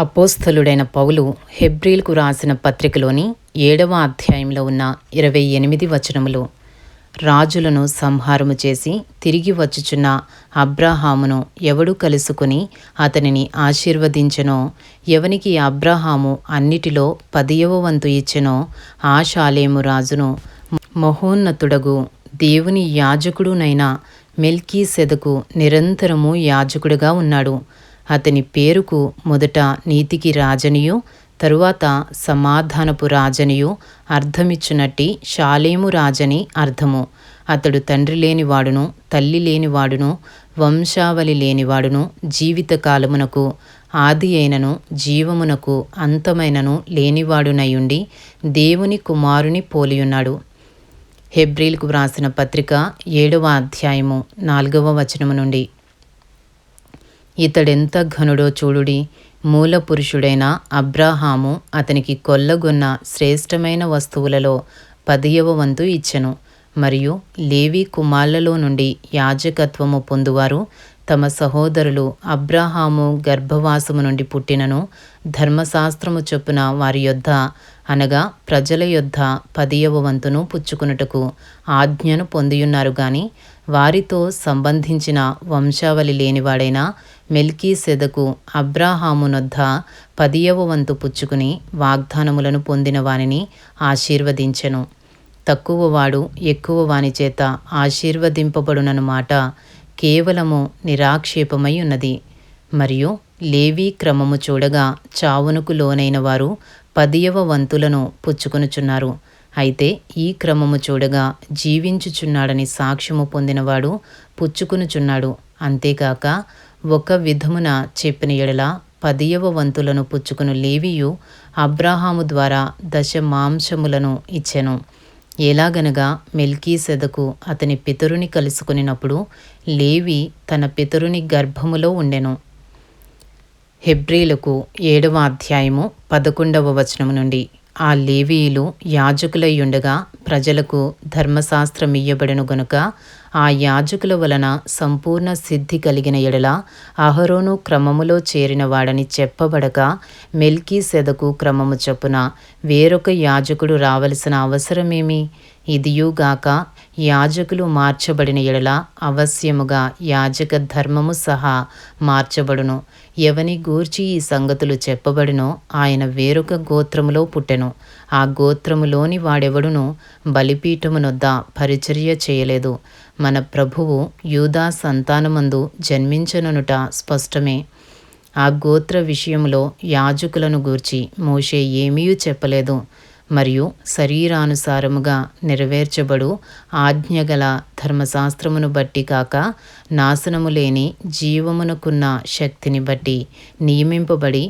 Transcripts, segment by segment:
అపోస్తలుడైన పౌలు హెబ్రీలకు రాసిన పత్రికలోని 7వ అధ్యాయంలో ఉన్న 28 వచనములు. రాజులను సంహారము చేసి తిరిగి వచ్చుచున్న అబ్రాహామును ఎవడు కలుసుకుని అతనిని ఆశీర్వదించెనో, ఎవనికి అబ్రాహాము అన్నిటిలో 10వ వంతు ఇచ్చెనో, ఆ షాలేము రాజును మహోన్నతుడగు దేవుని యాజకుడునైన మెల్కీసెదకు నిరంతరము యాజకుడుగా ఉన్నాడు. అతని పేరుకు మొదట నీతికి రాజనియు తరువాత సమాధానపు రాజనియు అర్థమిచ్చునట్టి షాలేము రాజని అర్థము. అతడు తండ్రి లేనివాడును తల్లి లేనివాడును వంశావళి లేనివాడును జీవితకాలమునకు ఆది అయినను జీవమునకు అంతమైనను లేనివాడునయుండి దేవుని కుమారుని పోలియున్నాడు. హెబ్రీలకు వ్రాసిన పత్రిక 7వ అధ్యాయము 4వ వచనము నుండి. ఇతడెంత ఘనుడో చూడుడి. మూల పురుషుడైన అబ్రాహాము అతనికి కొల్లగొన్న శ్రేష్టమైన వస్తువులలో 10వ వంతు ఇచ్చెను. మరియు లేవి కుమారులలో నుండి యాజకత్వము పొందువారు తమ సహోదరులు అబ్రాహాము గర్భవాసము నుండి పుట్టినను ధర్మశాస్త్రము చొప్పున వారి యొద్ద అనగా ప్రజల యొద్ద 10వ వంతును పుచ్చుకునుటకు ఆజ్ఞను పొందియున్నారు గాని వారితో సంబంధించిన వంశావళి లేనివాడైన మెల్కీసెదకు అబ్రాహామునొద్ద 10వ వంతు పుచ్చుకుని వాగ్దానములను పొందిన వానిని ఆశీర్వదించెను. తక్కువవాడు ఎక్కువ వాని చేత ఆశీర్వదింపబడునను మాట కేవలము నిరాక్షేపమై ఉన్నది. మరియు లేవీ క్రమము చూడగా చావునకు లోనైన వారు 10వ వంతులను పుచ్చుకొనుచున్నారు. అయితే ఈ క్రమము చూడగా జీవించుచున్నాడని సాక్ష్యము పొందినవాడు పుచ్చుకొనుచున్నాడు. అంతేకాక ఒక విధమున చెప్పిన ఎడల 10వ వంతులను పుచ్చుకుని లేవియు అబ్రాహాము ద్వారా దశమాంశములను ఇచ్చెను. ఎలాగనగా మెల్కీసెదకు అతని పితరుని కలుసుకునినప్పుడు లేవి తన పితరుని గర్భములో ఉండెను. హెబ్రీలకు 7వ అధ్యాయము 11వ వచనము నుండి. ఆ లేవీయులు యాజకులయ్యుండగా ప్రజలకు ధర్మశాస్త్రమియ్యబడెను గనుక ఆ యాజకుల వలన సంపూర్ణ సిద్ధి కలిగిన ఎడల అహరోను క్రమములో చేరిన వాడని చెప్పబడక మెల్కీసెదకు క్రమము చొప్పున వేరొక యాజకుడు రావలసిన అవసరమేమి? ఇదియుగాక యాజకులు మార్చబడిన ఎడల అవశ్యముగా యాజక ధర్మము సహా మార్చబడును. ఎవని గూర్చి ఈ సంగతులు చెప్పబడినో ఆయన వేరొక గోత్రములో పుట్టెను. ఆ గోత్రములోని వాడెవడును బలిపీఠమునొద్ద పరిచర్య చేయలేదు. మన ప్రభువు యూదా సంతానమందు జన్మించనుట స్పష్టమే. ఆ గోత్ర విషయములో యాజకులను గూర్చి మోషే ఏమీయూ చెప్పలేదు. మరియు శరీరానుసారముగా నెరవేర్చబడు ఆజ్ఞగల ధర్మశాస్త్రమును బట్టి కాక నాశనము లేని జీవమునకున్న శక్తిని బట్టి నియమింపబడి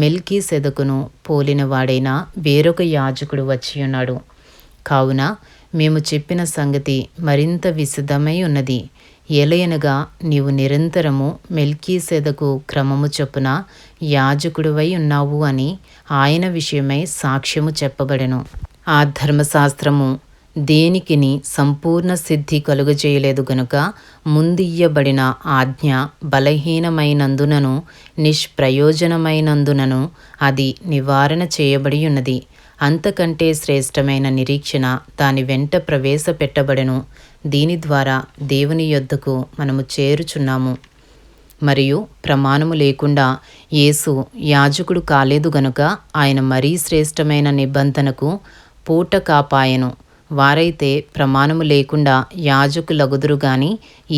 మెల్కీసెదకును పోలిన వాడైన వేరొక యాజకుడు వచ్చియున్నాడు. కావున మేము చెప్పిన సంగతి మరింత విశదమై ఉన్నది. ఎలయనగా నీవు నిరంతరము మెల్కీసెదకు క్రమము చొప్పున యాజకుడివై ఉన్నావు అని ఆయన విషయమై సాక్ష్యము చెప్పబడెను. ఆ ధర్మశాస్త్రము దేనికిని సంపూర్ణ సిద్ధి కలుగజేయలేదు గనుక ముందియ్యబడిన ఆజ్ఞ బలహీనమైనందునను నిష్ప్రయోజనమైనందునను అది నివారణ చేయబడి ఉన్నది. అంతకంటే శ్రేష్టమైన నిరీక్షణ దాని వెంట ప్రవేశపెట్టబడెను. దీని ద్వారా దేవుని యొద్దకు మనము చేరుచున్నాము. మరియు ప్రమాణము లేకుండా యేసు యాజకుడు కాలేదు గనుక ఆయన మరీ శ్రేష్టమైన నిబంధనకు పూట కాపాయెను. వారైతే ప్రమాణము లేకుండా యాజకులగుదురు గాని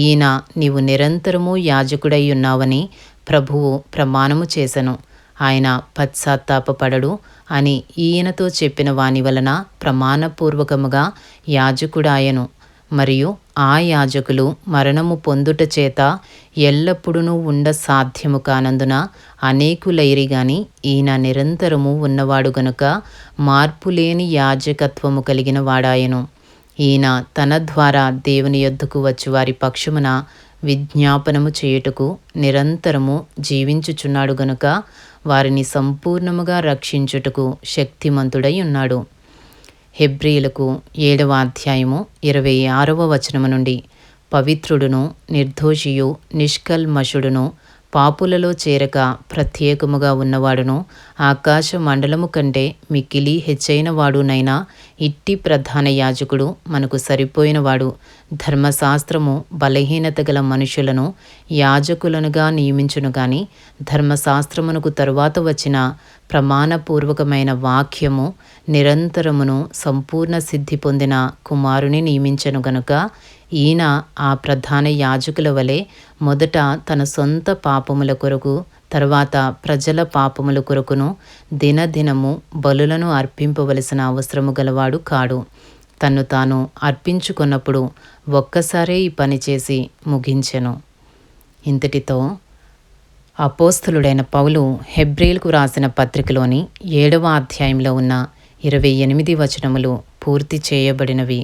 ఈయన నీవు నిరంతరము యాజకుడై ఉన్నావని ప్రభువు ప్రమాణము చేసెను. ఆయన పశ్చాత్తాపపడడు అని ఈయనతో చెప్పిన వాని వలన ప్రమాణపూర్వకముగా యాజకుడాయను. మరియు ఆ యాజకులు మరణము పొందుట చేత ఎల్లప్పుడూ ఉండ సాధ్యము కానందున అనేకులైరి గాని ఈయన నిరంతరము ఉన్నవాడు గనుక మార్పులేని యాజకత్వము కలిగిన వాడాయను. ఈయన తన ద్వారా దేవుని యొద్దకు వచ్చి వారి పక్షమున విజ్ఞాపనము చేయుటకు నిరంతరము జీవించుచున్నాడు గనుక వారిని సంపూర్ణముగా రక్షించుటకు శక్తిమంతుడై ఉన్నాడు. హెబ్రీయులకు 7వ అధ్యాయము 26వ వచనము నుండి. పవిత్రుడును నిర్దోషియు నిష్కల్మషుడును పాపులలో చేరక ప్రత్యేకముగా ఉన్నవాడును, ఆకాశ మండలము కంటే మిక్కిలి హెచ్చైన వాడునైనా ఇట్టి ప్రధాన యాజకుడు మనకు సరిపోయినవాడు. ధర్మశాస్త్రము బలహీనత గల మనుషులను యాజకులనుగా నియమించును గాని, ధర్మశాస్త్రమునకు తరువాత వచ్చిన ప్రమాణపూర్వకమైన వాక్యము నిరంతరమును సంపూర్ణ సిద్ధి పొందిన కుమారుని నియమించెను గనుక, ఈయన ఆ ప్రధాన యాజకుల వలె మొదట తన సొంత పాపముల కొరకు, తర్వాత ప్రజల పాపముల కొరకును దినదినము బలులను అర్పింపవలసిన అవసరము గలవాడు కాడు. తన్ను తాను అర్పించుకున్నప్పుడు ఒక్కసారే ఈ పని చేసి ముగించెను. ఇంతటితో అపోస్తలుడైన పౌలు హెబ్రీలకు రాసిన పత్రికలోని 7వ అధ్యాయంలో ఉన్న 28 వచనములు పూర్తి చేయబడినవి.